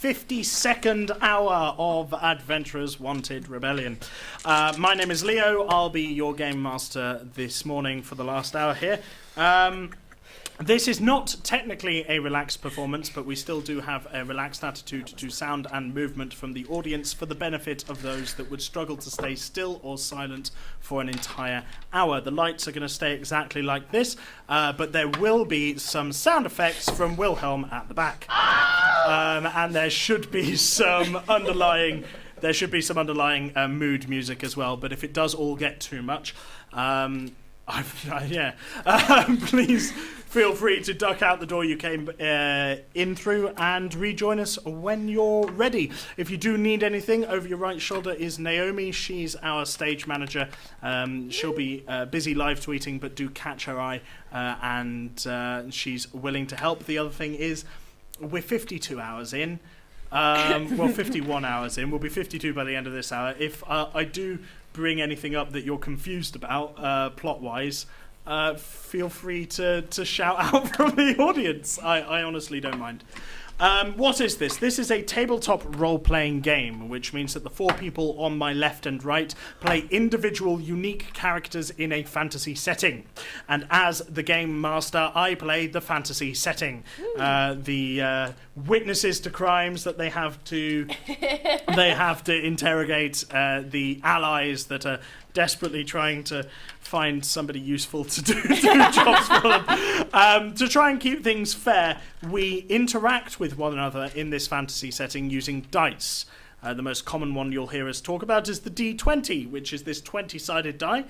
52nd hour of Adventurers Wanted Rebellion. My name is Leo. I'll be your game master this morning for the last hour here. This is not technically a relaxed performance, but we still do have a relaxed attitude to sound and movement from the audience for the benefit of those that would struggle to stay still or silent for an entire hour. The lights are going to stay exactly like this, but there will be some sound effects from Wilhelm at the back. And there should be some underlying mood music as well, but if it does all get too much, please feel free to duck out the door you came in through and rejoin us when you're ready. If you do need anything, over your right shoulder is Naomi. She's our stage manager. She'll be busy live tweeting, but do catch her eye, and she's willing to help. The other thing is, we're 52 hours in. 51 hours in. We'll be 52 by the end of this hour. If I do bring anything up that you're confused about, plot-wise, feel free to shout out from the audience. I honestly don't mind. What is this? This is a tabletop role-playing game, which means that the four people on my left and right play individual, unique characters in a fantasy setting. And as the game master, I play the fantasy setting. The witnesses to crimes that they have to interrogate, the allies that are desperately trying to find somebody useful to do jobs for them. To try and keep things fair, we interact with one another in this fantasy setting using dice. The most common one you'll hear us talk about is the D20, which is this 20-sided die.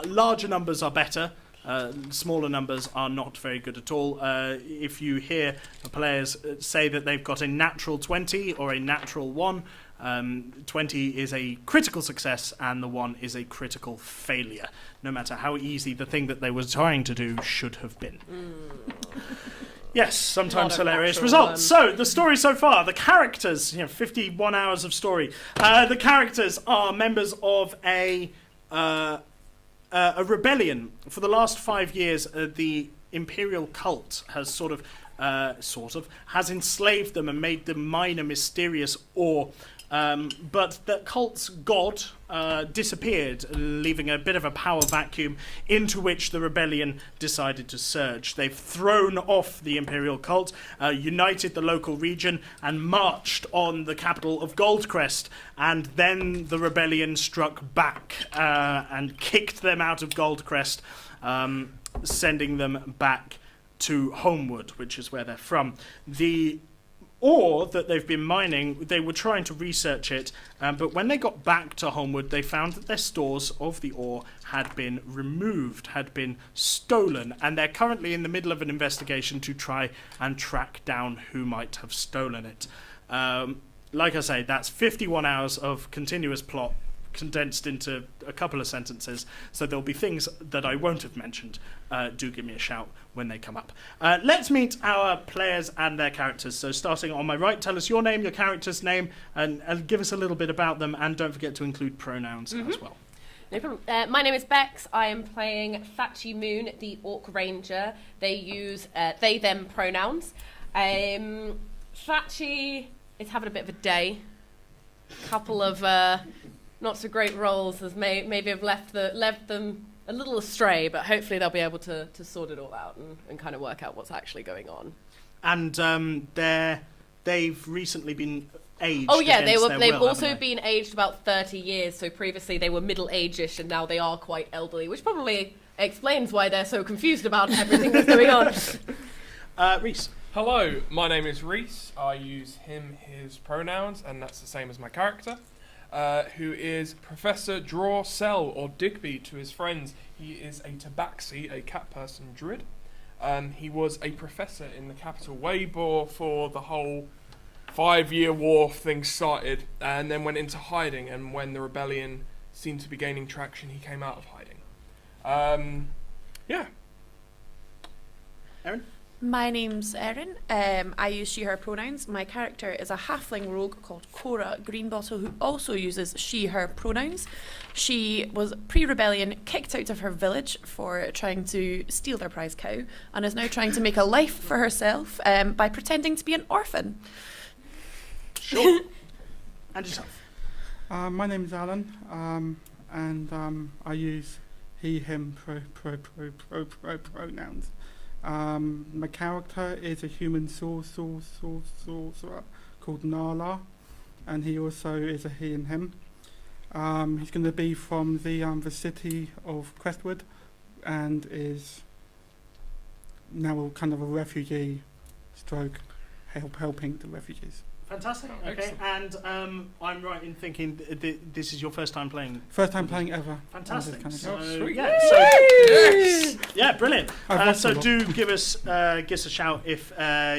Larger numbers are better. Smaller numbers are not very good at all. If you hear players say that they've got a natural 20 or a natural 1, 20 is a critical success and the 1 is a critical failure, no matter how easy the thing that they were trying to do should have been. Yes, sometimes hilarious results. So, the story so far, the characters, 51 hours of story. The characters are members of a rebellion. For the last 5 years, the Imperial cult has has enslaved them and made them mine a mysterious ore. But the cult's god disappeared, leaving a bit of a power vacuum into which the rebellion decided to surge. They've thrown off the Imperial cult, united the local region, and marched on the capital of Goldcrest. And then the rebellion struck back and kicked them out of Goldcrest, sending them back to Homewood, which is where they're from. The ore that they've been mining, they were trying to research it, but when they got back to Homewood, they found that their stores of the ore had been removed, had been stolen, and they're currently in the middle of an investigation to try and track down who might have stolen it. Like I say, that's 51 hours of continuous plot condensed into a couple of sentences, so there'll be things that I won't have mentioned. Do give me a shout when they come up. Let's meet our players and their characters. So starting on my right, tell us your name, your character's name, and give us a little bit about them, and don't forget to include pronouns as well. No problem. My name is Bex. I am playing Thatchy Moon, the Orc Ranger. They use they-them pronouns. Thatchy is having a bit of a day. Couple of not so great roles as maybe have left them a little astray, but hopefully they'll be able to sort it all out and kind of work out what's actually going on. And they've recently been aged. Oh yeah, they've also been aged about 30 years. So previously they were middle-aged-ish, and now they are quite elderly, which probably explains why they're so confused about everything that's going on. Reese. Hello, my name is Reese. I use him, his pronouns, and that's the same as my character. Who is Professor Drawsell, or Digby to his friends. He is a tabaxi, a cat person druid. He was a professor in the capital way before the whole 5-year war thing started, and then went into hiding, and when the rebellion seemed to be gaining traction, he came out of hiding. Aaron? My name's Erin. I use she, her pronouns. My character is a halfling rogue called Cora Greenbottle, who also uses she, her pronouns. She was pre-rebellion kicked out of her village for trying to steal their prize cow and is now trying to make a life for herself by pretending to be an orphan. Sure. And yourself? My name's Alan, and I use he, him, pronouns. My character is a human sorcerer called Nala, and he also is a he and him. He's going to be from the city of Crestwood, and is now kind of a refugee stroke helping the refugees. Fantastic. Oh, Okay, excellent. and I'm right in thinking this is your first time playing. First time playing ever. Fantastic. Kind of So, Oh, sweet. yeah, so, Yes! yeah, brilliant. I've watched So a lot. do give us a shout if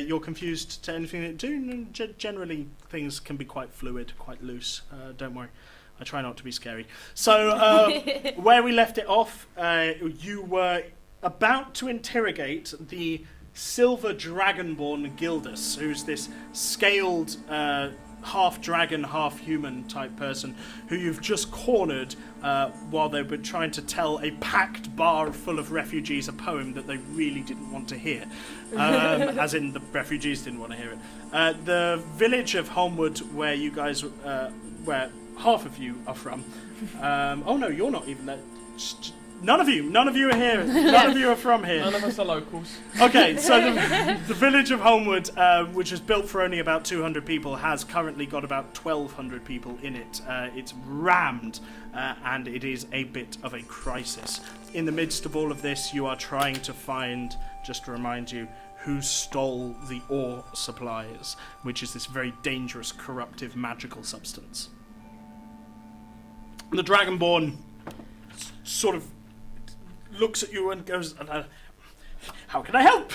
you're confused to anything that do. Generally, things can be quite fluid, quite loose. Don't worry. I try not to be scary. So where we left it off, you were about to interrogate the silver dragonborn Gildas, who's this scaled half dragon, half human type person who you've just cornered while they were trying to tell a packed bar full of refugees a poem that they really didn't want to hear. As in, the refugees didn't want to hear it. The village of Homewood, where you guys, where half of you are from. Oh no, you're not even there. None of you are here. None of you are from here. None of us are locals. Okay, so the village of Homewood, which is built for only about 200 people, has currently got about 1,200 people in it. It's rammed, and it is a bit of a crisis. In the midst of all of this, you are trying to find, just to remind you, who stole the ore supplies, which is this very dangerous, corruptive, magical substance. The Dragonborn sort of looks at you and goes, "How can I help?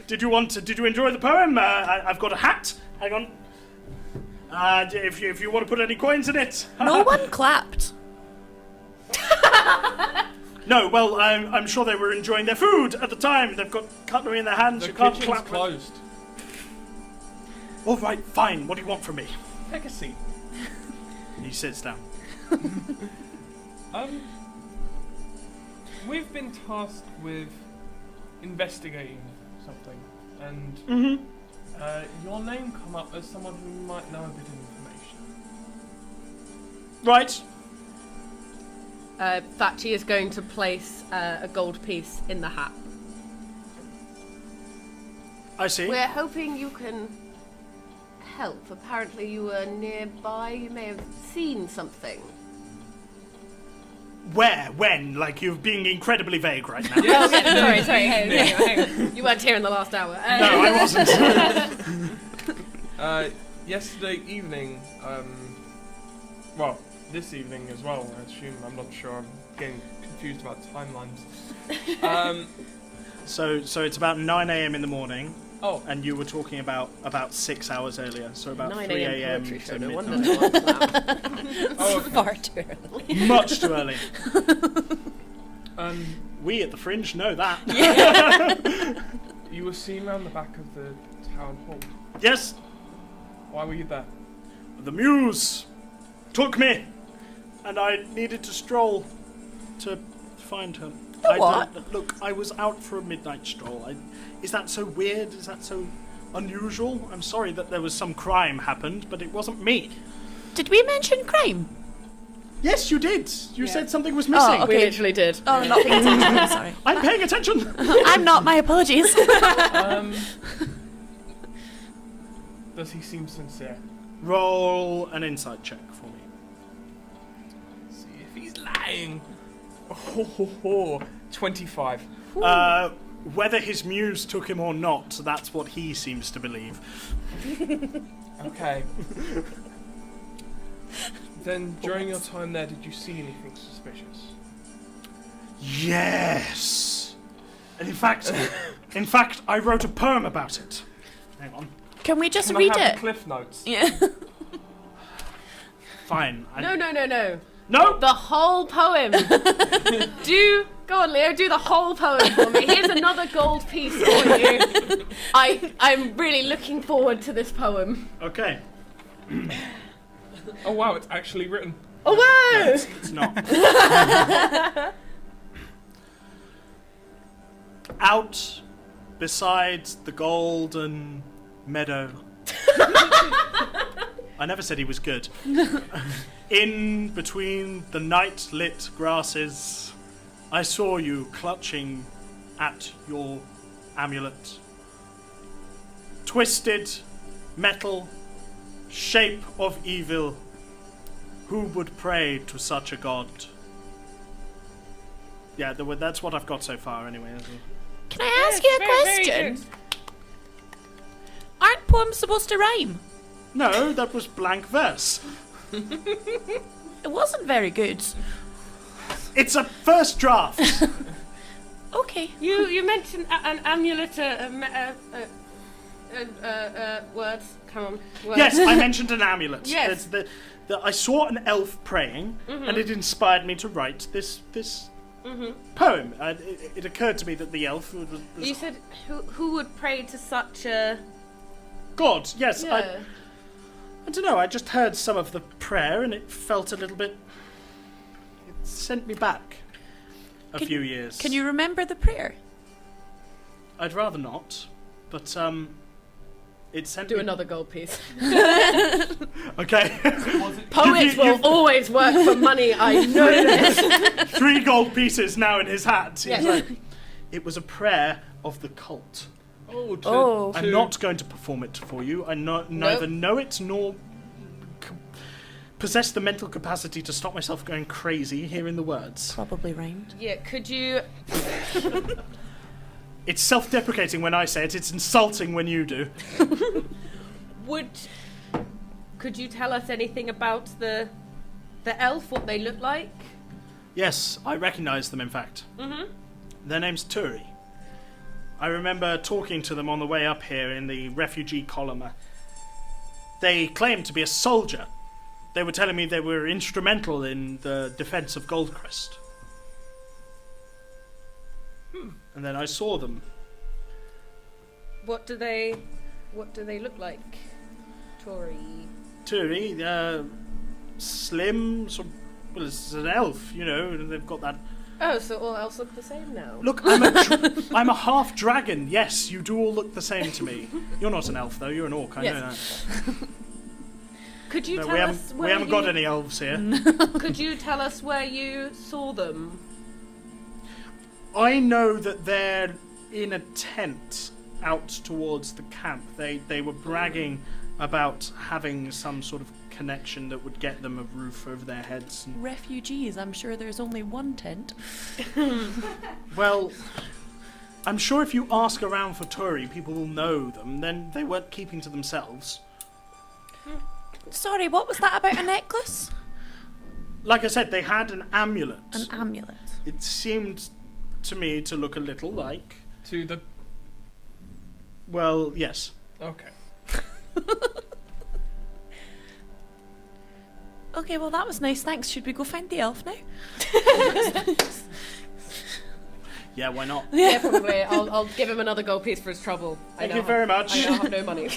Did you enjoy the poem? I've got a hat. Hang on. If you want to put any coins in it." No one clapped. No, well, I'm sure they were enjoying their food at the time. They've got cutlery in their hands. The You can't kitchen's clap. closed. All right, fine. What do you want from me? Take a seat. He sits down. We've been tasked with investigating something, and your name come up as someone who might know a bit of information. Right. Thatchy is going to place a gold piece in the hat. I see. We're hoping you can help. Apparently you were nearby. You may have seen something. Where? When? Like, you're being incredibly vague right now. Oh, okay, sorry. Hang on. You weren't here in the last hour. No, I wasn't. Yesterday evening, well, this evening as well, I assume. I'm not sure. I'm getting confused about timelines. So it's about 9 a.m. in the morning, Oh, and you were talking about 6 hours earlier, so about 9 3 a.m. a.m. poetry to show. No wonder midnight. no one's laughed. oh okay. Far too early. Much too early. Um, We at the Fringe know that. you were seen around the back of the town hall. Yes, Why were you there? the muse took me, and I needed to stroll to find her. Look, I was out for a midnight stroll. Is that so weird? Is that so unusual? I'm sorry that there was some crime happened, but it wasn't me. Did we mention crime? Yes, you did. You said something was missing. Oh, We okay. literally did. Oh, I'm not paying attention. I'm sorry. I'm paying attention. I'm not. My apologies. Does he seem sincere? Roll an insight check for me. See if he's lying. Oh, 25. Whether his muse took him or not, that's what he seems to believe. Okay. Then, during your time there, did you see anything suspicious? Yes. And in fact, I wrote a poem about it. Hang on. Can we just Can read I have it? the cliff notes? Yeah. Fine. No. No. The whole poem. Do Go on, Leo, do the whole poem for me. Here's another gold piece for you. I'm really looking forward to this poem. Okay. Oh wow, it's actually written. Oh, wow! No, it's not. Out beside the golden meadow. I never said he was good. In between the night-lit grasses, I saw you clutching at your amulet. Twisted, metal, shape of evil. Who would pray to such a god? Yeah, that's what I've got so far anyway. Can I ask you a question? Aren't poems supposed to rhyme? No, that was blank verse. It wasn't very good. It's a first draft. Okay. You mentioned an amulet, words. Come on. Words. Yes, I mentioned an amulet. Yes. It's I saw an elf praying, and it inspired me to write this poem. It occurred to me that the elf was You said who would pray to such a God. Yes, yeah. I don't know. I just heard some of the prayer, and it felt a little bit. It sent me back a few years. Can you remember the prayer? I'd rather not, but it sent Do me. another gold piece. Okay. Poets will always work for money. I know this. 3 gold pieces now in his hat. Yes. He's like, it was a prayer of the cult. Oh. I'm not going to perform it for you. I neither know it nor possess the mental capacity to stop myself going crazy hearing the words. Probably rhymed. Yeah, could you... It's self-deprecating when I say it. It's insulting when you do. Could you tell us anything about the elf, what they look like? Yes, I recognise them, in fact. Mm-hmm. Their name's Turi. I remember talking to them on the way up here in the refugee column. They claimed to be a soldier. They were telling me they were instrumental in the defence of Goldcrest. And then I saw them. What do they look like? Turi, slim, well, it's an elf, you know, and they've got that. Oh, so all elves look the same now? Look, I'm a half dragon. Yes, you do all look the same to me. You're not an elf, though. You're an orc. I know that. Could you No, tell us where we haven't got any elves here. Could you tell us where you saw them? I know that they're in a tent out towards the camp. They were bragging about having some sort of connection that would get them a roof over their heads. And Refugees, I'm sure there's only one tent. well, I'm sure if you ask around for Turi, people will know them. Then they weren't keeping to themselves. Sorry, what was that about a necklace? Like I said, they had an amulet. An amulet. It seemed to me to look a little like... To the... Well, yes. Okay. Okay, well that was nice, thanks. Should we go find the elf now? Yeah, why not? Yeah, probably. I'll give him another gold piece for his trouble. Thank you very much. I now have no money.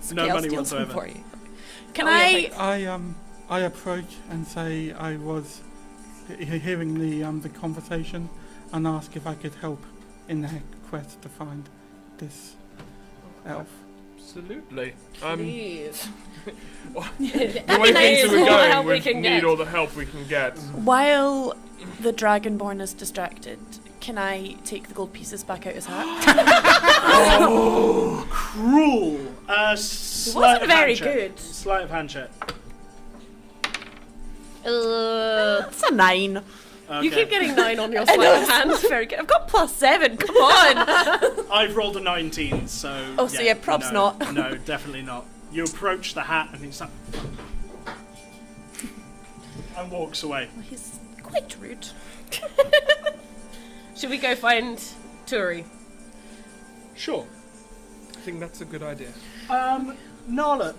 No Okay, I'll money steal some whatsoever. for you. Can Oh, yeah, I... thanks. I approach and say I was hearing the conversation and ask if I could help in the quest to find this elf. Absolutely. Please. The way things are all the going, help we we can need get. all the help we can get. While the Dragonborn is distracted, can I take the gold pieces back out his hat? Oh, cruel. It Sleight wasn't of very hand check. good. Sleight of hand check. That's a 9. You Okay. keep getting 9 on your I know, sleight of it's hand. not very good. I've got +7, come on! I've rolled a 19, so... Oh, so yeah, probs no, not. No, definitely not. You approach the hat and he's like... and walks away. Well, he's quite rude. Should we go find Turi? Sure. I think that's a good idea. Nala,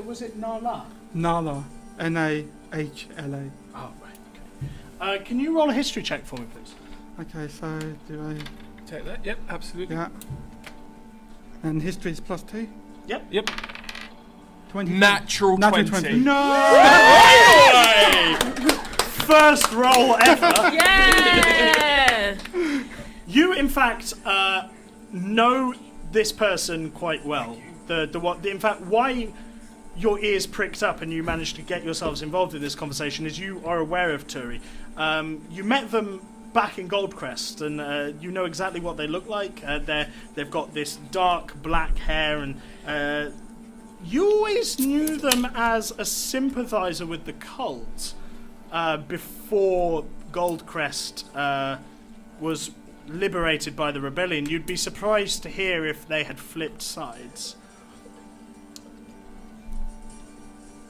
was it Nala? Nala, Nahla. Oh, right. Okay. Can you roll a history check for me, please? Okay, so do I... Take that. Yep, absolutely. Yeah. And history is +2? Yep. 20. Natural 20. No! First roll ever. Yeah! You, in fact, know this person quite well. In fact, why your ears pricked up and you managed to get yourselves involved in this conversation is you are aware of Turi. You met them back in Goldcrest, and you know exactly what they look like. They've got this dark black hair, and you always knew them as a sympathizer with the cult before Goldcrest was liberated by the rebellion. You'd be surprised to hear if they had flipped sides.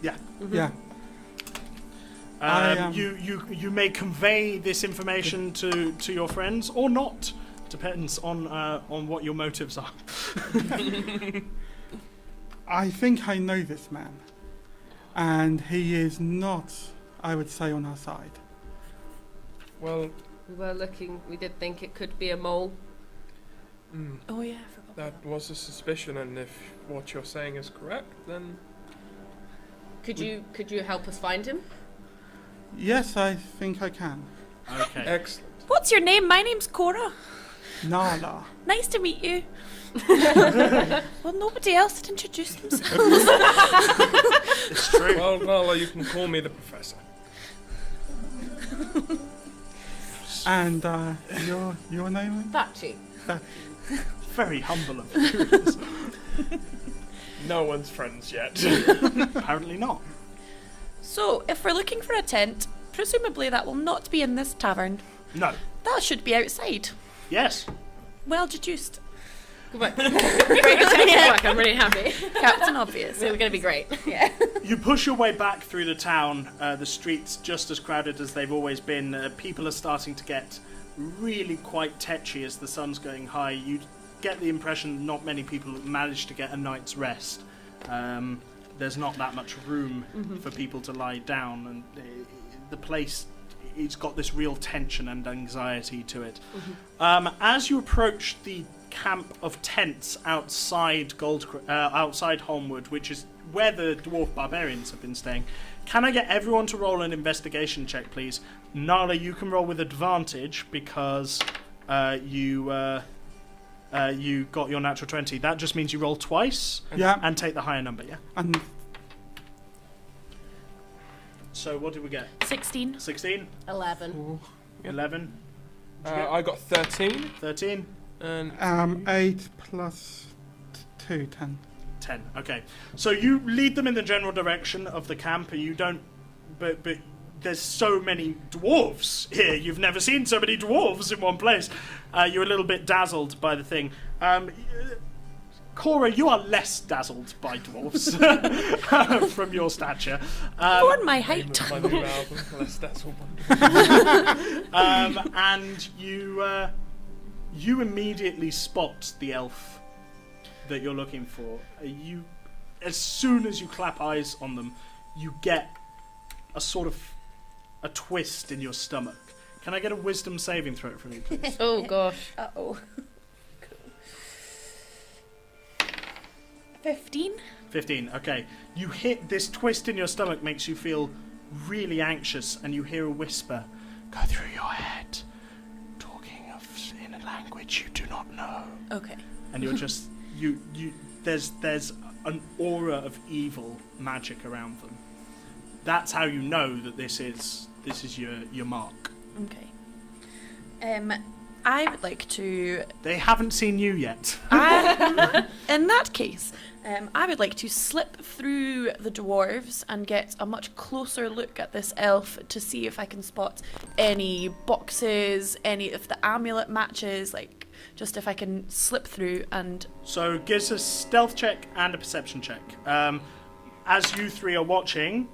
Yeah. Yeah. You may convey this information to your friends or not. Depends on what your motives are. I think I know this man. And he is not, I would say, on our side. Well, We did think it could be a mole. Oh yeah, I forgot. that was a suspicion, and if what you're saying is correct, then Could you help us find him? Yes, I think I can. Okay. excellent. What's your name? My name's Cora. Nala. Nice to meet you. Well, nobody else had introduced themselves. It's true. Well, Nala, you can call me the professor. And your name? Bachi. Very humble of you. No one's friends yet. Apparently not. So, if we're looking for a tent, presumably that will not be in this tavern. No. That should be outside. Yes. Well deduced. Good work. Very good technical work. I'm really happy. Captain Obvious. It's going to be great. Yeah. You push your way back through the town. The streets just as crowded as they've always been. People are starting to get really quite tetchy as the sun's going high. You get the impression not many people manage to get a night's rest. There's not that much room for people to lie down, and the place, it's got this real tension and anxiety to it. As you approach the camp of tents outside outside Holmwood, which is where the dwarf barbarians have been staying, can I get everyone to roll an investigation check, please? Nala, you can roll with advantage because you got your natural 20. That just means you roll twice Yeah. and take the higher number, yeah? And So what did we get? 16. 16? 11. 11? I got 13, 13? and 8 plus 2, 10. 10. Okay. So you lead them in the general direction of the camp, and you don't... But there's so many dwarves here. You've never seen so many dwarves in one place. You're a little bit dazzled by the thing. Cora, you are less dazzled by dwarves from your stature. On my height. my new album, Less Dazzled by And you immediately spot the elf that you're looking for. As soon as you clap eyes on them, you get a sort of a twist in your stomach. Can I get a wisdom saving throw from you, please? Oh, gosh. Uh-oh. 15? 15, okay. You hit this twist in your stomach, makes you feel really anxious, and you hear a whisper go through your head, talking in a language you do not know. Okay. And you're just there's an aura of evil magic around them. That's how you know that this is your mark. Okay. I would like to... They haven't seen you yet. in that case, I would like to slip through the dwarves and get a much closer look at this elf to see if I can spot any boxes, any if the amulet matches, like just if I can slip through and... So give us a stealth check and a perception check. As you three are watching,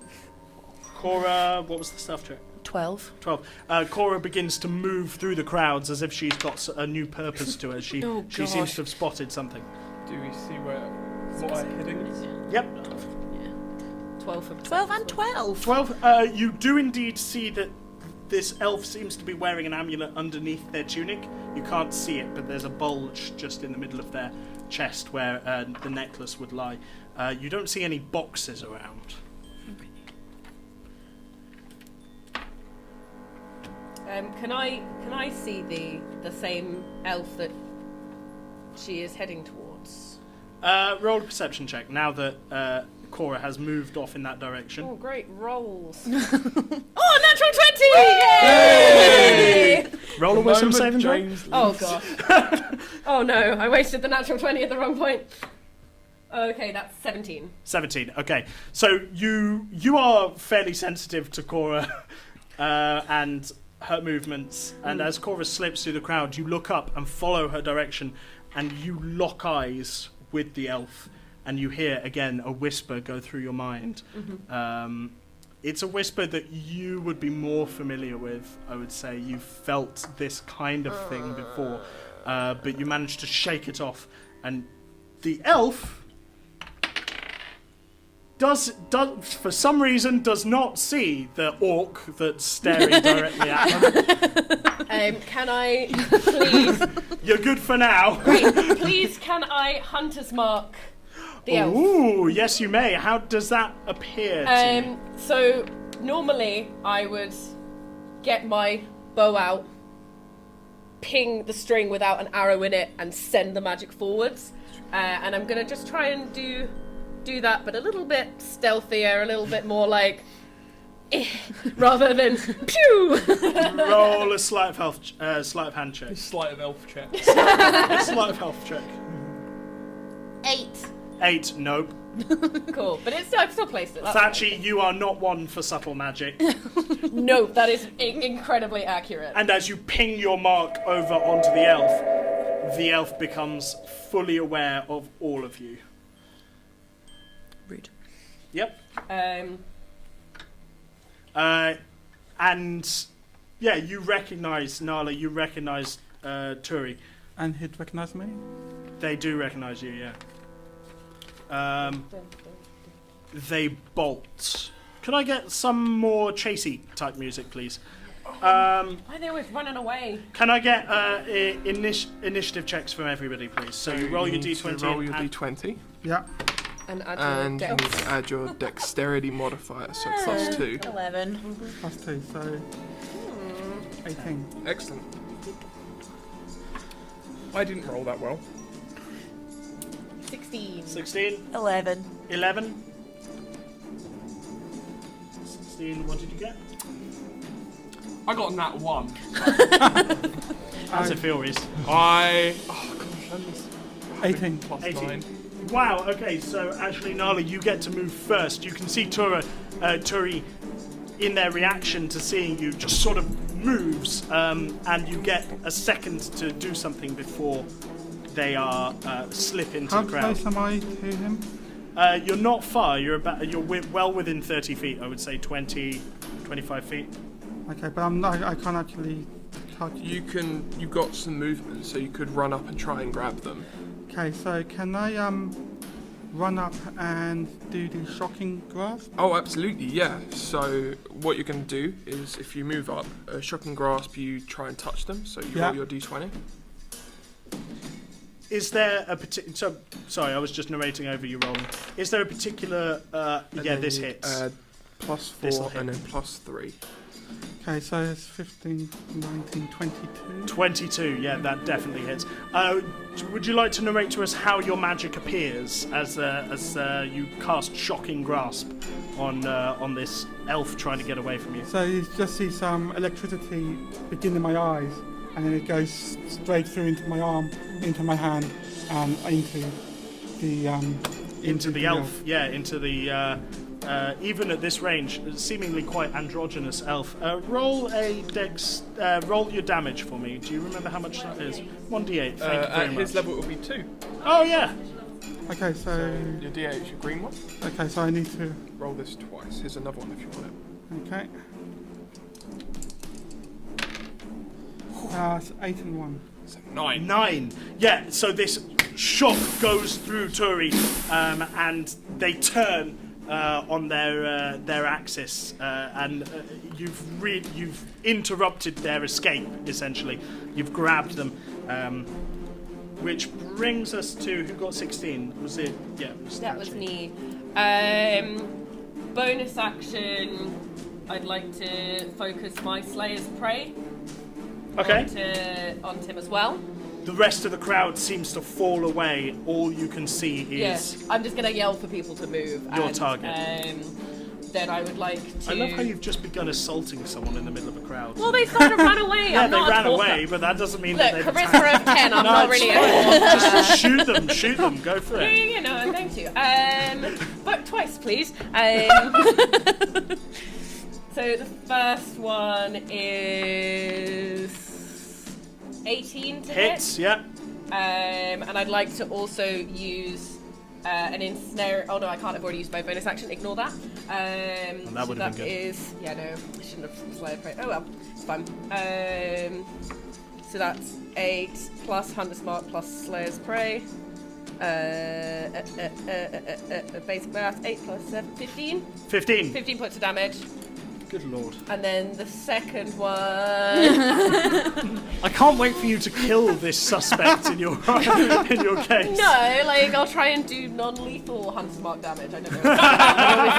Cora, what was the stealth check? 12. 12. Cora begins to move through the crowds as if she's got a new purpose to her. She seems to have spotted something. Do we see what I'm hitting? Yep. 12 for 12 and 12. 12. You do indeed see that this elf seems to be wearing an amulet underneath their tunic. You can't see it, but there's a bulge just in the middle of their chest where the necklace would lie. You don't see any boxes around. Can I see the same elf that she is heading towards? Roll a perception check now that Cora has moved off in that direction. Oh, great rolls! Oh, natural 20! Yay! Roll a wisdom saving throw. James Oh god. Oh no, I wasted the natural 20 at the wrong point. Okay, that's 17. 17. Okay, so you are fairly sensitive to Cora and her movements, and as Cora slips through the crowd, you look up and follow her direction, and you lock eyes with the elf, and you hear again a whisper go through your mind. It's a whisper that you would be more familiar with, I would say. You've felt this kind of thing before, but you managed to shake it off, and the elf does for some reason does not see the orc that's staring directly at him. Can I please? You're good for now. Great. Please, can I hunter's mark the elf? Ooh, yes, you may. How does that appear to you? So normally I would get my bow out, ping the string without an arrow in it, and send the magic forwards. And I'm gonna just try and do that, but a little bit stealthier, a little bit more like, rather than pew. Roll a sleight of hand check. Sleight of elf check. A sleight of health check. 8. 8, nope. Cool, but I've still placed it. That's Thatchy, you are not one for subtle magic. fine. No, that is incredibly accurate. And as you ping your mark over onto the elf becomes fully aware of all of you. Rude. Yep. Um, And yeah, you recognise Nala, you recognise Turi. And he'd recognise me? They do recognise you, yeah. They bolt. Could I get some more chasey type music, please? why are they always running away? Can I get initiative checks from everybody, please? So you roll your need to d20. roll your d20, Yeah. And add and you your need dex. to add your dexterity modifier, so +2. 11. +2, so 18. Excellent. I didn't roll that well. 16. 16, 11. 11, 16. What did you get? I got nat 1. How's it feel, Reese? Oh gosh, I missed 18. +9. 18. Wow, okay, so actually, Nala, you get to move first. You can see Turi, in their reaction to seeing you, just sort of moves, and you get a second to do something before they are slip into How the crowd. close am I to him? You're not far. You're well within 30 feet. I would say 20, 25 feet. Okay, but I can't actually touch. You've got some movement, so you could run up and try and grab them. Okay, so can I run up and do the shocking grasp? Oh, absolutely, yeah. So what you're going to do is, if you move up, shocking grasp, you try and touch them. So you roll your d20. Is there a particular? Sorry, I was just narrating over you rolling. Is there a particular? This hits. +4 This'll hit. and then +3. Okay, so it's 15, 19, 22. 22. Yeah, that definitely hits. Would you like to narrate to us how your magic appears as you cast shocking grasp on this elf trying to get away from you? So you just see some electricity begin in my eyes, and then it goes straight through into my arm, into my hand, and into the elf. Yeah, into the. Even at this range, seemingly quite androgynous elf. Roll roll your damage for me. Do you remember how much that is? 1d8. Thank you very At much. his level, it will be 2. Oh yeah. Okay, so Your d8 is your green one. okay, so I need to. Roll this twice. Here's another one if you want it. Okay. It's 8 and 1. So 9. 9. Yeah. So this shock goes through Turi, and they turn on their axis, and you've interrupted their escape. Essentially, you've grabbed them, which brings us to who got 16. Was it? Yeah, it was That was Statue. me. Bonus action. I'd like to focus my Slayer's Prey Okay. onto him as well. The rest of the crowd seems to fall away. All you can see is. Yes, I'm just going to yell for people to move. Your and, target. Then I would like to. I love how you've just begun assaulting someone in the middle of a crowd. Well, they sort of ran away. yeah, I'm they not a ran talker. away, but that doesn't mean Look, that they've attacked. charisma of 10. I'm not it's really. fine. Just shoot them. Go for it. Yeah, no, I'm going to. But twice, please. So the first one is 18 to Hits, hit. yeah. And I'd like to also use an ensnare. Oh no, I can't. I've already used my bonus action. Ignore that. that would have been good. Yeah, no, I shouldn't have Slayer Prey. Oh well, it's fine. So that's 8 plus Hunter's Mark plus Slayer's Prey. Basic math. 8 plus 7, 15. 15. 15 points of damage. Good lord. And then the second one. I can't wait for you to kill this suspect in your case. No, like I'll try and do non-lethal Hunter's Mark damage. I don't know. It'll be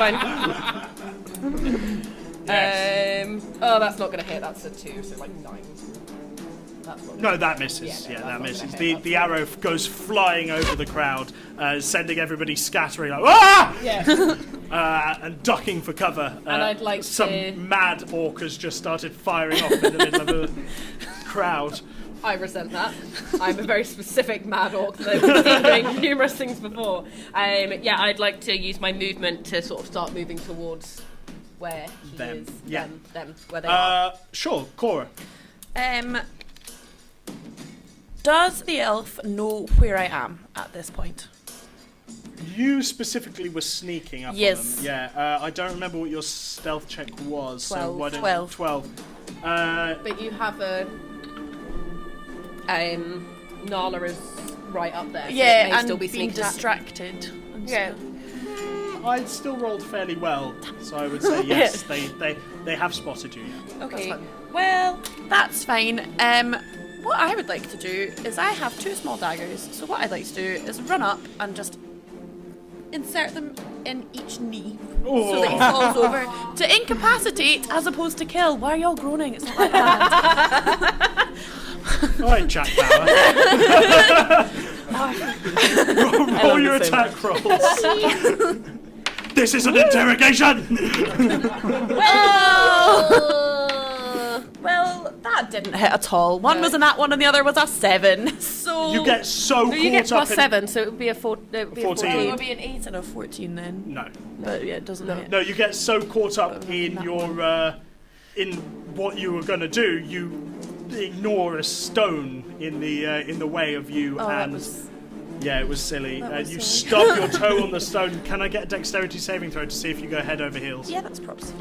fine. Yes. Oh, that's not gonna hit. That's a 2, so like 9. That's not No, that misses. Yeah, no, that that's not misses. gonna The hit. the arrow goes flying over the crowd, sending everybody scattering like ah! Yeah. And ducking for cover. And I'd like some to- mad orc has just started firing off in the middle of the crowd. I resent that. I'm a very specific mad orc that I've been doing numerous things before. Yeah, I'd like to use my movement to sort of start moving towards where he Them. is. Yeah. Them, where they are. Sure, Cora. Does the elf know where I am at this point? You specifically were sneaking up Yes. on them. Yeah, I don't remember what your stealth check was. 12. So why don't 12. 12. But you have a. Nala is right up there. So it Yeah, may and still be being sneaking up. distracted. and Yeah. stuff. I still rolled fairly well, so I would say yes. They have spotted you. Yeah. Okay. That's fine. Well, that's fine. What I would like to do is I have 2 small daggers. So what I'd like to do is run up and just insert them in each knee so that he falls over to incapacitate as opposed to kill. Why are y'all groaning? It's not like that. All right, Jack Bauer. roll your attack rolls. This is an interrogation. Well, that didn't hit at all. One was a nat 1 and the other was a 7. So You get so No, you get caught up plus in 7, so it would be a 4. It would be 14. it A would be an 8 and a 14 then. No, But yeah, it doesn't hit. no, you get so caught up in That your in what you were going to do, you ignore a stone in the way of you, Oh, that and was... yeah, it was silly. That And was you silly. stub your toe on the stone. Can I get a dexterity saving throw to see if you go head over heels? Yeah, that's props.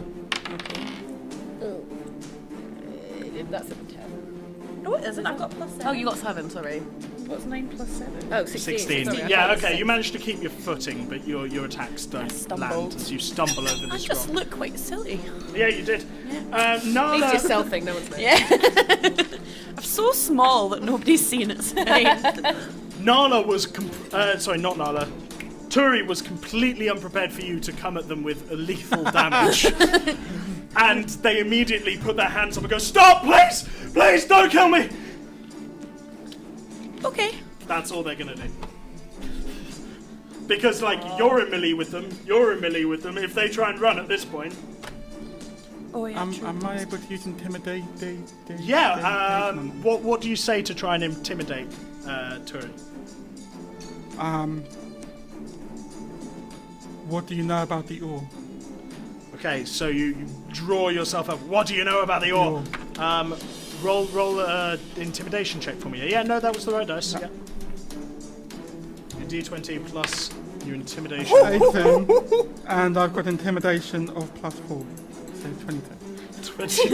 That's a 10. No, it isn't. I've got plus 7. Oh, you got 7, sorry. What's 9 plus 7? Oh, 16. 16. Sorry, I Yeah, thought it was okay. 6. You managed to keep your footing, but your attacks don't stumbled. land as you stumble over I this just rock. look quite silly. Yeah, you did. It's Nala, yourself thing, no one's knows. Yeah. I'm so small that nobody's seen it. Nala was sorry, not Nala. Turi was completely unprepared for you to come at them with lethal damage. And they immediately put their hands up and go, "Stop, please! Please, don't kill me!" Okay. That's all they're gonna do. Because, like, you're in melee with them, you're in melee with them. If they try and run at this point... Oh yeah. True. Am I able to use intimidate? Yeah, what do you say to try and intimidate Turi? What do you know about the ore? Okay, so you draw yourself up. What do you know about the ore? Roll intimidation check for me. Yeah, no, that was the right dice. Yeah. Your D20 plus your intimidation. 18, and I've got intimidation of plus 4, so 22. 22.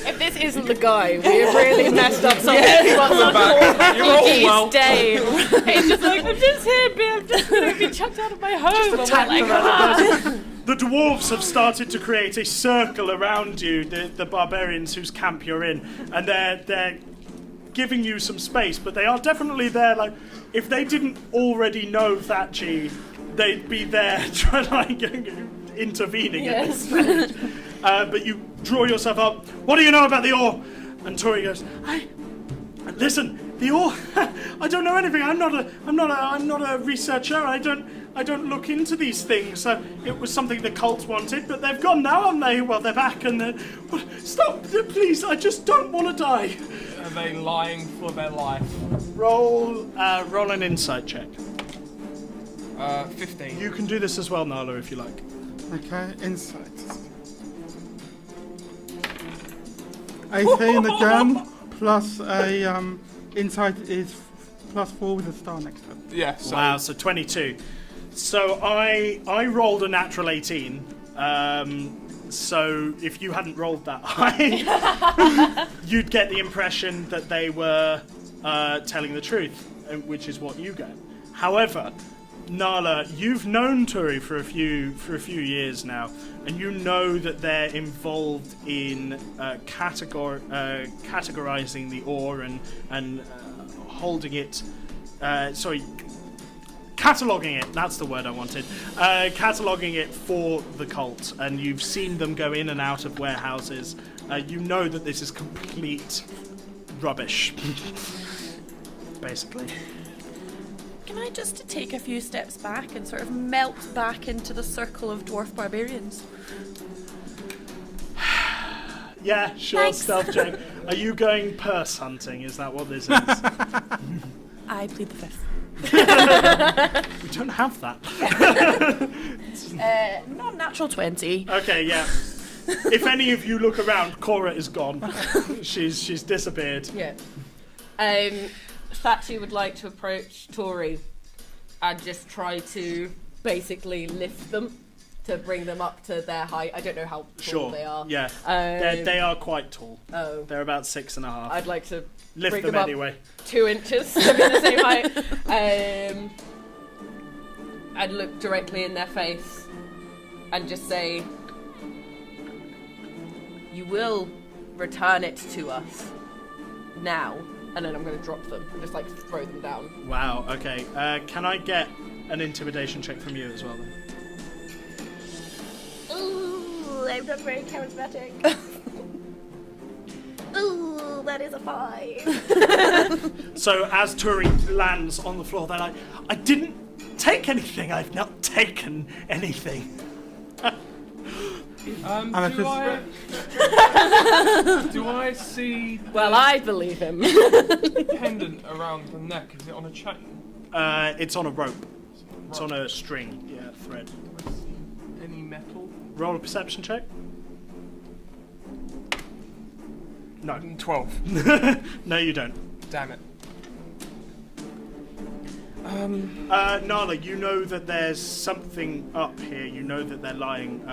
If this isn't the guy, we've really messed up something. You're all well. He's just like, I'm just here, babe. I'm just going to be chucked out of my home. Attacked I'm like, around the dwarves have started to create a circle around you, the barbarians whose camp you're in, and they're giving you some space, but they are definitely there. Like, if they didn't already know Thatchy, they'd be there trying to like intervening at this stage. But you draw yourself up. What do you know about the ore? And Tori goes, listen, the ore. I don't know anything. I'm not a researcher. I don't look into these things. It was something the cult wanted, but they've gone now, aren't they? Well, they're back, and stop, please. I just don't want to die. Are they lying for their life? Roll an insight check. 15. You can do this as well, Nala, if you like. Okay, insight. 18 again, plus a insight is +4 with a star next to it. Yeah. So Wow, so 22. So I rolled a natural 18. So if you hadn't rolled that high, you'd get the impression that they were telling the truth, which is what you get. However, Nala, you've known Turi for a few years now, and you know that they're involved in categorizing the ore and holding it. Cataloguing it, that's the word I wanted. Cataloguing it for the cult, and you've seen them go in and out of warehouses. You know that this is complete rubbish, basically. Can I just take a few steps back and sort of melt back into the circle of dwarf barbarians? Yeah, sure, Thanks. stealth check. Are you going purse hunting? Is that what this is? I plead the fifth. We don't have that. Not natural 20. Okay, yeah. If any of you look around, Cora is gone. She's disappeared. yeah. Thatchy would like to approach Tori and just try to basically lift them to bring them up to their height. I don't know how tall Sure. they are. Yeah. They are quite tall. Oh. They're about 6.5. I'd like to Lift bring them them up anyway. 2 inches to be the same height. I'd look directly in their face and just say, "You will return it to us now." And then I'm going to drop them and just like throw them down. Wow, okay. Can I get an intimidation check from you as well then? Ooh, I'm not very charismatic. Ooh, that is a 5. So as Turi lands on the floor, they're like, I didn't take anything. I've not taken anything. Do I see Well, I believe him. pendant around the neck? Is it on a chain? It's on a rope. It's on a string. Yeah, thread. Do I see any metal? Roll a perception check. No. 12. No, you don't. Damn it. Nala, you know that there's something up here. You know that they're lying.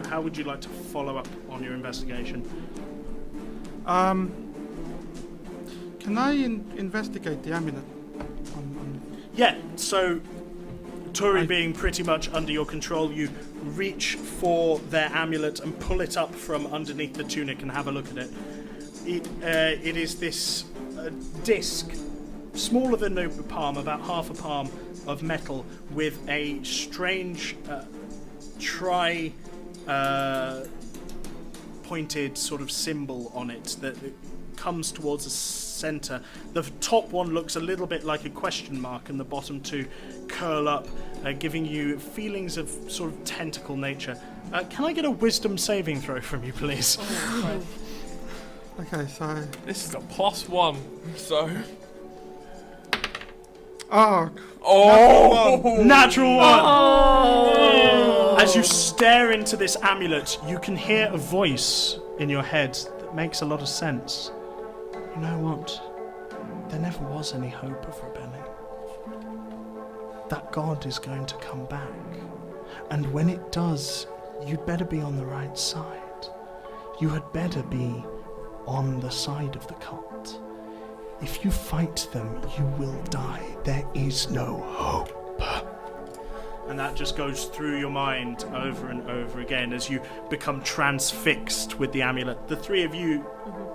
How would you like to follow up on your investigation? Can I investigate the amulet? Yeah, so Turi being pretty much under your control, you reach for their amulet and pull it up from underneath the tunic and have a look at it. It is this disc, smaller than a palm, about half a palm of metal, with a strange pointed sort of symbol on it that comes towards the center. The top one looks a little bit like a question mark, and the bottom two curl up, giving you feelings of sort of tentacle nature. Can I get a wisdom saving throw from you, please? Okay, so... This is a +1, so... Oh! Oh! Natural one! Oh. As you stare into this amulet, you can hear a voice in your head that makes a lot of sense. You know what? There never was any hope of rebelling. That god is going to come back. And when it does, you'd better be on the right side. You had better be on the side of the cult. If you fight them, you will die. There is no hope. And that just goes through your mind over and over again as you become transfixed with the amulet. The three of you,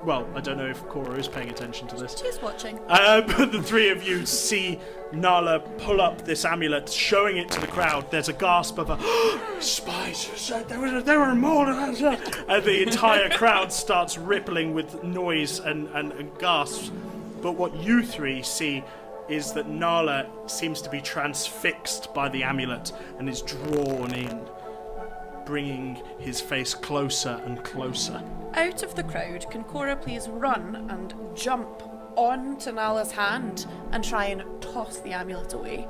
well, I don't know if Cora is paying attention to this. She's watching. But the three of you see Nala pull up this amulet, showing it to the crowd. There's a gasp of a spies. There were more. And the entire crowd starts rippling with noise and gasps. But what you three see is that Nala seems to be transfixed by the amulet and is drawn in, bringing his face closer and closer. Out of the crowd, can Cora please run and jump onto Nala's hand and try and toss the amulet away?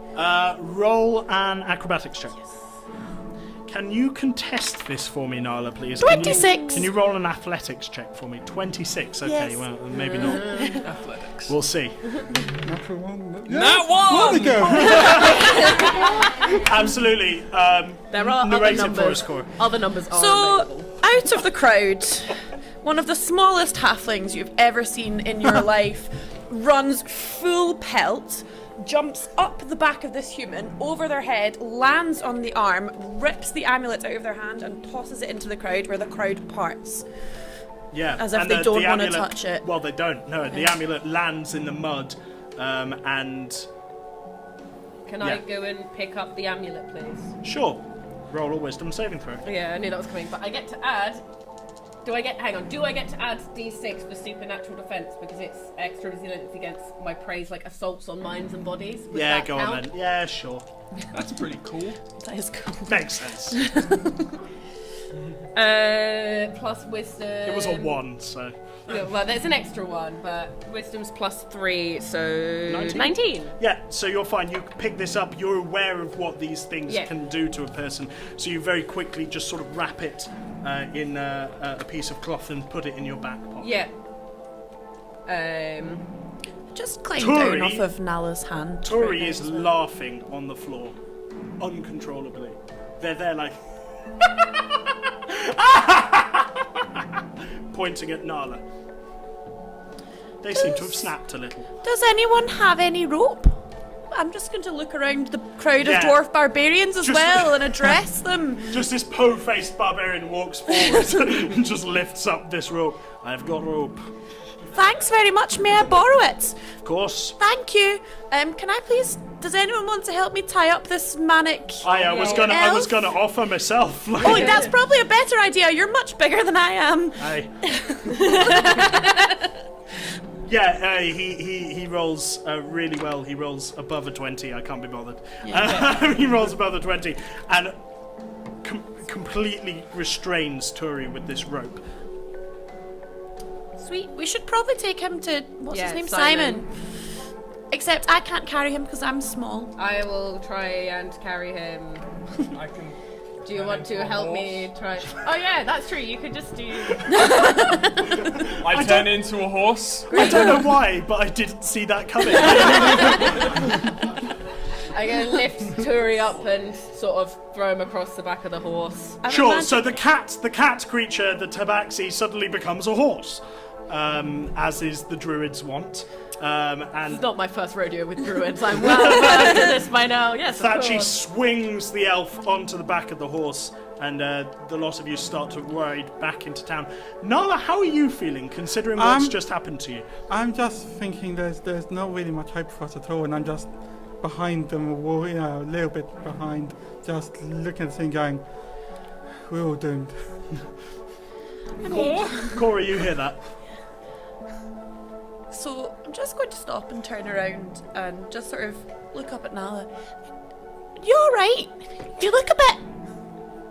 Roll an acrobatics check. Can you contest this for me, Nala, please? 26. Can you roll an athletics check for me? 26. Okay, Yes. well, maybe not. Athletics. We'll see. Natural one. Nat 1! There we go. Absolutely. There are narrate other it for us, numbers. Cora. Other numbers are So, available. out of the crowd, one of the smallest halflings you've ever seen in your life runs full pelt, jumps up the back of this human, over their head, lands on the arm, rips the amulet out of their hand and tosses it into the crowd where the crowd parts. Yeah. As if and they the don't wanna amulet- touch it. Well, they don't. No, the amulet lands in the mud, and Can yeah. I go and pick up the amulet, please? sure, roll a wisdom saving throw. Yeah, I knew that was coming, but I get to add. Do I get to add D6 for supernatural defense because it's extra resilience against my preys, like assaults on minds and bodies? Would Yeah, that go count? on then. Yeah, sure. That's pretty cool. That is cool. Makes sense. Plus wisdom. It was a 1, so. Yeah, well, there's an extra one, but wisdom's +3, so 19? 19. Yeah, so you're fine. You pick this up. You're aware of what these things Yeah. can do to a person. So you very quickly just sort of wrap it in a piece of cloth and put it in your back pocket. Yeah. Just climb Tori- down off of Nala's hand. Tori right is now as well. laughing on the floor, uncontrollably. They're there like... pointing at Nala. They seem to have snapped a little. Does anyone have any rope? I'm just going to look around the crowd Yeah. of dwarf barbarians as Just- well and address them. Just this po-faced barbarian walks forward and just lifts up this rope. I've got rope. Thanks very much. May I borrow it? Of course. Thank you. Can I please? Does anyone want to help me tie up this manic? I was gonna offer myself. Like, Oh, that's probably a better idea. You're much bigger than I am. Aye. Yeah, he rolls really well. He rolls above a 20. I can't be bothered. He rolls above a 20 and completely restrains Turi with this rope. Sweet. We should probably take him to what's Yeah, his name? Simon. Except I can't carry him because I'm small. I will try and carry him. I can. Do you turn want into to a help horse. me try? Oh yeah, that's true. You could just do. I turn into a horse. I don't know why, but I didn't see that coming. I'm gonna lift Turi up and sort of throw him across the back of the horse. I'm Sure. imagining- So the cat creature, the tabaxi, suddenly becomes a horse, as is the druid's want. And It's not my first rodeo with druids. I'm well versed in this by now. Yes, of Thatchy course. swings the elf onto the back of the horse, and the lot of you start to ride back into town. Nala, how are you feeling, considering what's just happened to you? I'm just thinking there's not really much hope for us at all, and I'm just behind them, or a little bit behind, just looking at the thing, going, "We're all doomed." Cora, you hear that? So I'm just going to stop and turn around and just sort of look up at Nala. You all right? You look a bit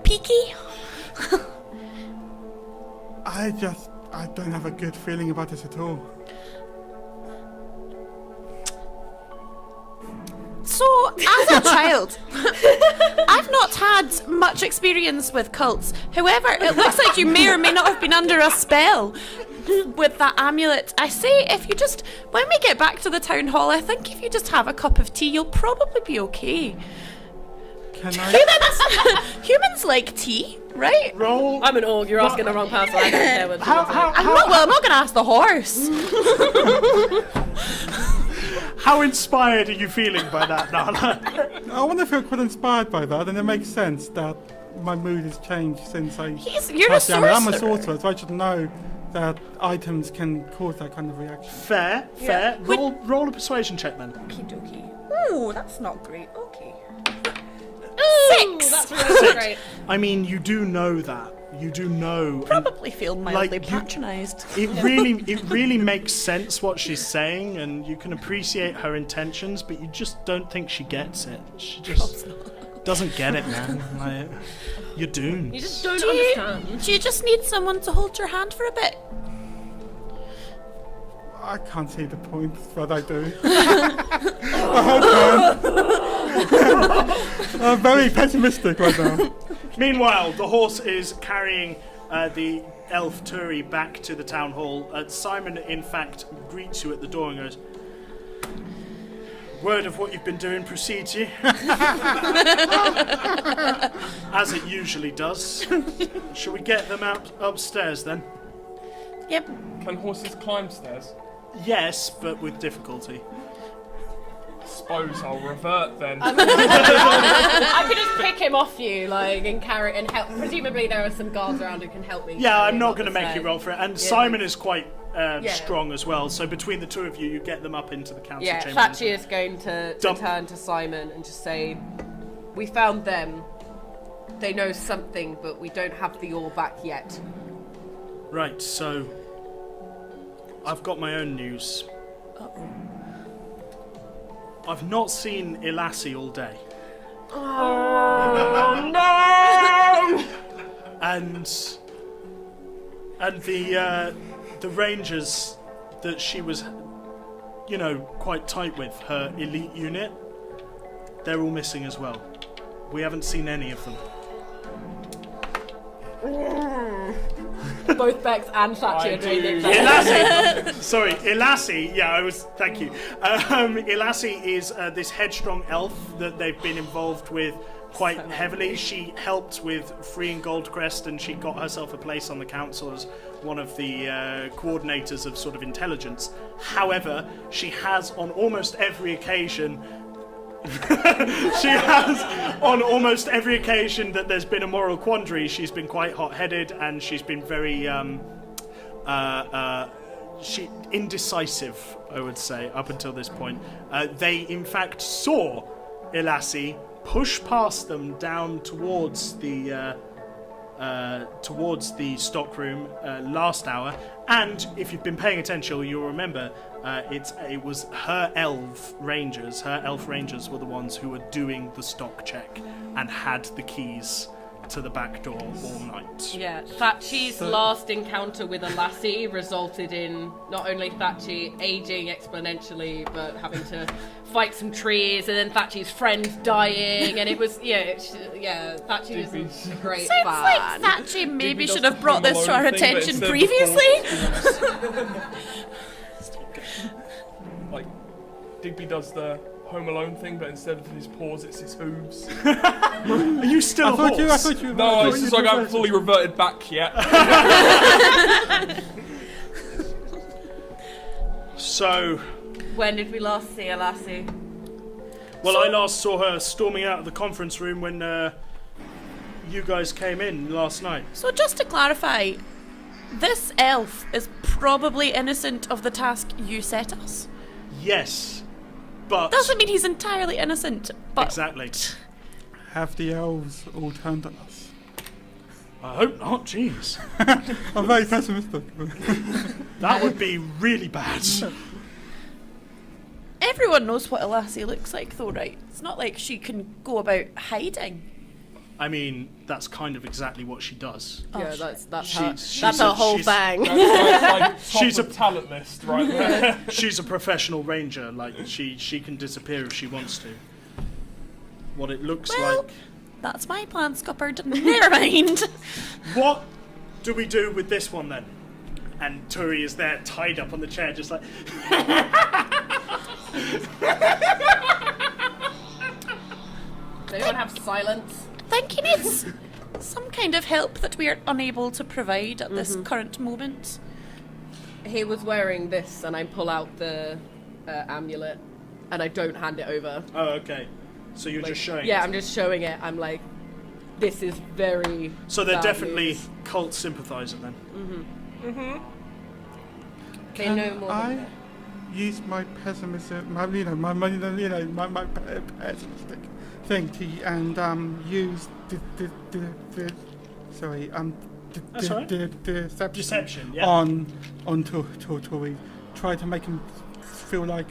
peaky. I don't have a good feeling about this at all. So, as a child, I've not had much experience with cults. However, it looks like you may or may not have been under a spell with that amulet. I say, if you just, when we get back to the town hall, I think if you just have a cup of tea, you'll probably be okay. Can I? Humans like tea, right? Roll. I'm an orc. You're asking the wrong person. I don't care what How I'm not going to ask the horse. How inspired are you feeling by that, Nala? I want to feel quite inspired by that, and it makes sense that my mood has changed since I. You're a sorcerer. I'm a sorcerer, so I should know that items can cause that kind of reaction. Fair. Roll a persuasion check then. Okie dokie. Ooh, that's not great. Okay. Ooh, that's really great. I mean, you do know that. You do know. and Probably feel mildly you- patronised. It really makes sense what she's saying, and you can appreciate her intentions, but you just don't think she gets it. She just doesn't get it, man. Like, you're doomed. You just don't Do you, understand. do you just need someone to hold your hand for a bit? I can't see the point, but I do. I'm very pessimistic right now. Meanwhile, the horse is carrying the elf Turi back to the town hall. Simon, in fact, greets you at the door and goes, "Word of what you've been doing precedes you." As it usually does. Shall we get them out upstairs then? Yep. Can horses climb stairs? Yes, but with difficulty. Suppose I'll revert then. I could just pick him off you, like, and carry and help. Presumably, there are some guards around who can help me. Yeah, carry I'm him not up going to the make you stairs. roll for it. And Yeah. Simon is quite Yeah. strong as well. So between the two of you, you get them up into the council Yeah, chamber. Thatchy is going to Dump. turn to Simon and just say, "We found them. They know something, but we don't have the ore back yet." Right, so I've got my own news. I've not seen Ilassi all day. Oh no! And the rangers that she was, quite tight with, her elite unit, they're all missing as well. We haven't seen any of them. Both Bex and Thatchy I are doing do. it. Ilassi, thank you. Ilassi is this headstrong elf that they've been involved with quite heavily. She helped with freeing Goldcrest, and she got herself a place on the council as one of the coordinators of sort of intelligence. However, she has on almost every occasion that there's been a moral quandary, she's been quite hot-headed, and she's been very indecisive, I would say, up until this point. They in fact saw Ilassi push past them down towards the stockroom last hour, and if you've been paying attention, you'll remember it was her elf rangers. Her elf rangers were the ones who were doing the stock check and had the keys to the back door all night. Yeah, Thatchy's last encounter with a lassie resulted in not only Thatchy aging exponentially, but having to fight some trees, and then Thatchy's friend dying, and it was, Thatchy was a great Sounds like fan. Thatchy maybe does should the have brought this to Home our Alone thing, but attention instead of the previously. Like, Digby does the Home Alone thing, but instead of his paws, it's his hooves. Are you still a I horse? thought you. No, it's just like I haven't fully reverted back yet. So, When did we last see a lassie? well, I last saw her storming out of the conference room when you guys came in last night. So just to clarify, this elf is probably innocent of the task you set us. Yes, but Doesn't mean he's entirely innocent, but exactly. Have the elves all turned on us? I hope not. Jeez, I'm very pessimistic. that would be really bad. everyone knows what a lassie looks like, though, right? It's not like she can go about hiding. I mean, that's kind of exactly what she does. Yeah, shit. that's She's her whole she's- thing. That's like top She's of a- talent list right there. She's a professional ranger. Like she can disappear if she wants to. What it looks Well- like. That's my plan, Scuppered. Never mind. What do we do with this one then? And Turi is there, tied up on the chair, just like. Does anyone have silence? Thinking it's some kind of help that we are unable to provide at this current moment. He was wearing this, and I pull out the amulet. and I don't hand it over. Oh, okay. So you're Like, just showing yeah, it. I'm just showing it. I'm like, this is very. So they're valued. definitely cult sympathizer then. They know more. I than use my pessimism, my pessimistic thing to use the sorry That's all right. the Deception, yeah. on Tory. Try to make him feel like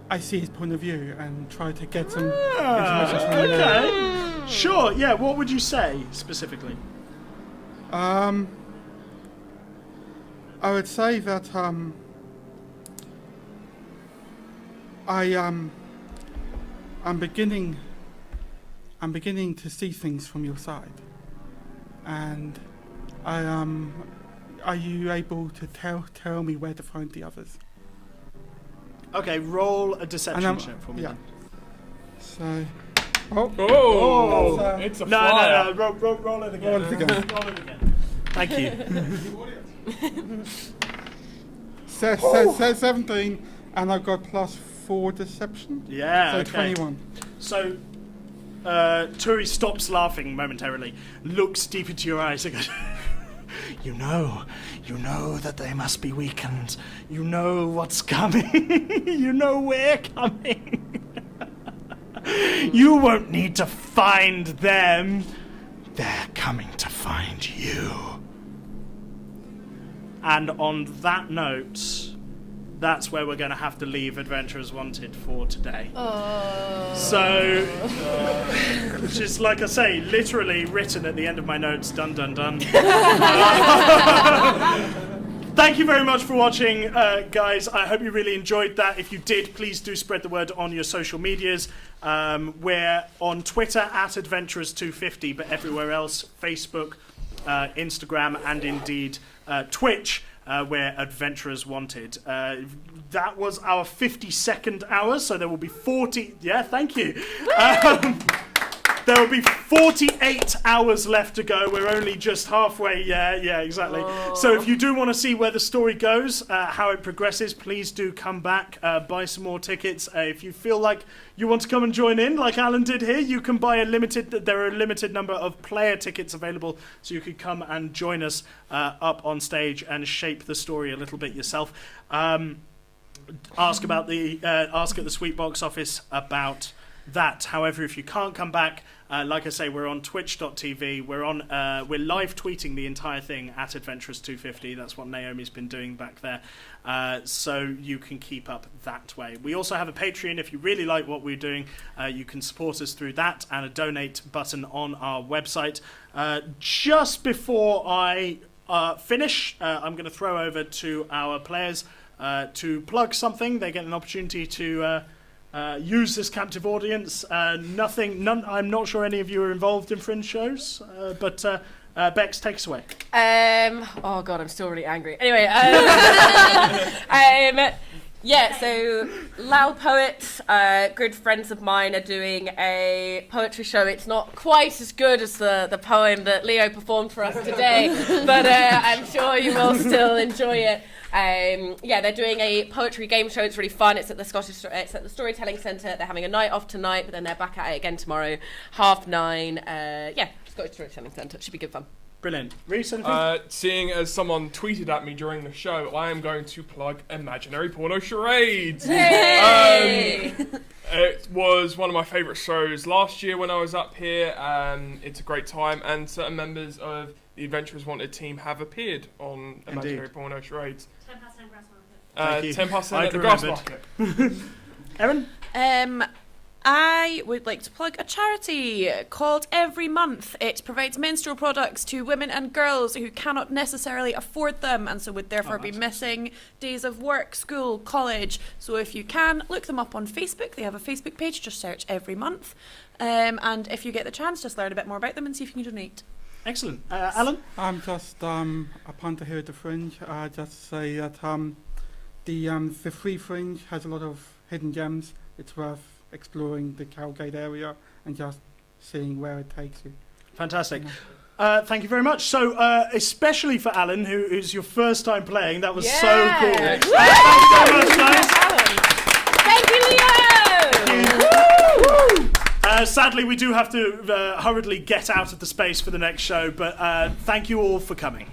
I see his point of view and try to get some information from him. Okay. Sure, yeah. What would you say specifically? I would say that I'm beginning to see things from your side, and are you able to tell me where to find the others? Okay, roll a deception And check for me. yeah. then. So, oh, Oh, that's, it's a No, flyer. no, no. Roll it again. Roll it again. Roll it again. Thank you. says 17, and I've got +4 deception. Yeah. So Okay. 21. So, Turi stops laughing momentarily, looks deep into your eyes, and goes, You know that they must be weakened. You know what's coming. You know we're coming. You won't need to find them. They're coming to find you. And on that note, that's where we're going to have to leave Adventurers Wanted for today. So, just like I say, literally written at the end of my notes, dun dun dun. Thank you very much for watching, guys. I hope you really enjoyed that. If you did, please do spread the word on your social medias. We're on Twitter at Adventurers250, but everywhere else, Facebook, Instagram, and indeed Twitch, we're Adventurers Wanted. That was our 52nd hour, so there will be 40... Yeah, thank you. There will be 48 hours left to go. We're only just halfway. Yeah, exactly. So if you do want to see where the story goes, how it progresses, please do come back, buy some more tickets. If you feel like you want to come and join in, like Alan did here, you can buy there are a limited number of player tickets available, so you could come and join us up on stage and shape the story a little bit yourself. Ask at the Sweet Box office about that. However, if you can't come back, like I say, we're on twitch.tv. We're live tweeting the entire thing at Adventurers250. That's what Naomi's been doing back there. So you can keep up that way. We also have a Patreon. If you really like what we're doing, you can support us through that and a donate button on our website. Just before I finish, I'm going to throw over to our players to plug something. They get an opportunity to use this captive audience. I'm not sure any of you are involved in Fringe shows, but Bex, take us away. Oh god, I'm still really angry. Anyway, yeah. So Loud Poets, good friends of mine, are doing a poetry show. It's not quite as good as the poem that Leo performed for us today, but I'm sure you will still enjoy it. Yeah, they're doing a poetry game show. It's really fun. It's at the Storytelling Centre. They're having a night off tonight, but then they're back at it again tomorrow, 9:30. Yeah, Scottish Storytelling Centre. It should be good fun. Brilliant. Reece, anything? Seeing as someone tweeted at me during the show, I am going to plug Imaginary Porno Charades. Yay! It was one of my favourite shows last year when I was up here. It's a great time, and certain members of the Adventurers Wanted team have appeared on Imaginary Porno Charades. 10 past 10 grass market. 10 past 10 I at the grass remembered. market. Erin? I would like to plug a charity called Every Month. It provides menstrual products to women and girls who cannot necessarily afford them and so would therefore be missing days of work, school, college. So if you can, look them up on Facebook. They have a Facebook page. Just search Every Month. And if you get the chance, just learn a bit more about them and see if you can donate. Excellent. Alan? I'm just a punter here at the Fringe. I just say that the free Fringe has a lot of hidden gems. It's worth exploring the Cowgate area and just seeing where it takes you. Fantastic. Thank you very much. So, especially for Alan, who is your first time playing, that was so cool. Yeah. Thank you very much, guys. Thank you, Leo. Sadly, we do have to hurriedly get out of the space for the next show, but thank you all for coming.